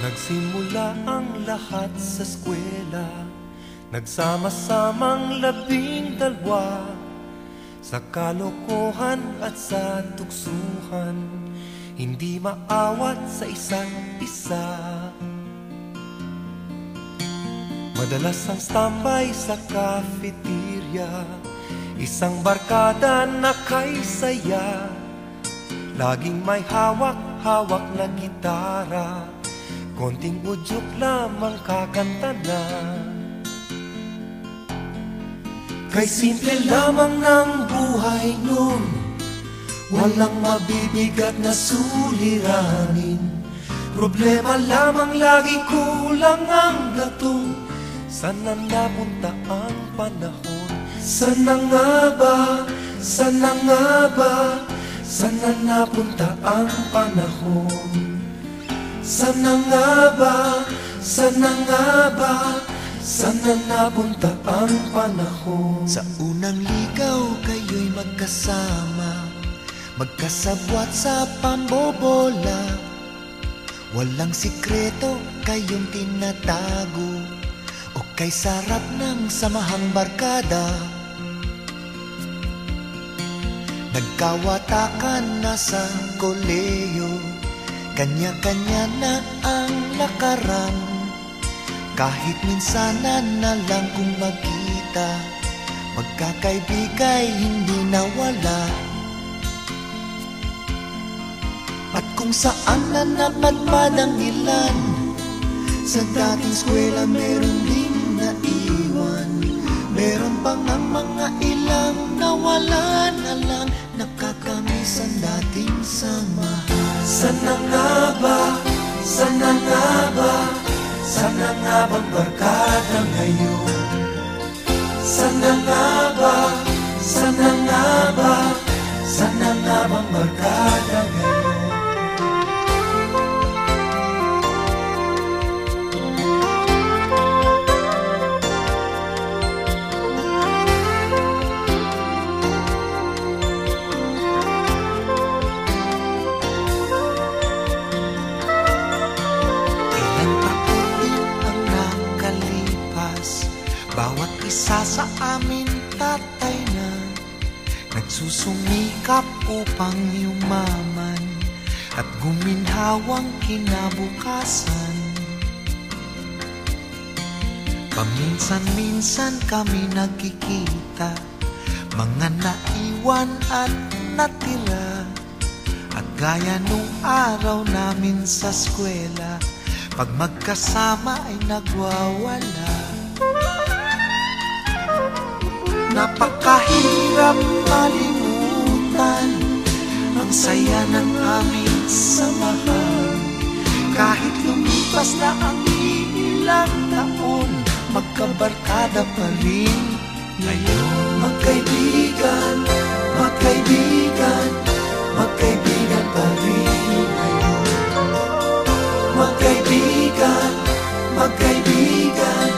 Nagsimula ang lahat sa eskwela, nagsama-samang 12 sa kalokohan at sa tuksuhan, hindi maawat sa isa't isa. Madalas ang standby sa cafeteria, isang barkada na kay saya, laging may hawak-hawak na gitara, konting udyok lamang kakanta na. Kay simple lamang ng buhay nun, walang mabibigat na suliranin. Problema lamang lagi, kulang ang gatong. Saan na napunta ang panahon? Saan na nga ba? Saan na nga ba? Saan na napunta ang panahon? Saan na nga ba? Saan na nga ba? Saan na napunta ang panahon? Sa unang ligaw kayo'y magkasama, magkasabwat sa pambobola. Walang sikreto kayong tinatago, o kay sarap ng samahang barkada. Nagkawatakan na sa koleyo, kanya-kanya na ang lakaran. Kahit minsanan na lang kung magkita, magkakaibigay hindi nawala. At kung saan na napadpad ang ilan, sa dating eskwela meron din naiwan. Meron pang ang mga ilang nawala na lang, nakakamiss ang dating samahan. Saan na nga ba? Saan na nga ba? Saan na nga bang barkada ngayon? Saan na nga ba? Saan na nga ba? Saan na nga bang barkada ngayon? Bawat isa sa amin tatay na, nagsusumikap upang yumaman at guminhawang kinabukasan. Paminsan-minsan kami nagkikita, mga naiwan at natira. At gaya nung araw namin sa eskwela, pag magkasama ay nagwawala. Napakahirap malimutan ang saya ng aming samahan. Kahit lumipas na ang ilang taon, magkabarkada pa rin ngayon. Magkaibigan, magkaibigan, magkaibigan pa rin ngayon. Magkaibigan, magkaibigan,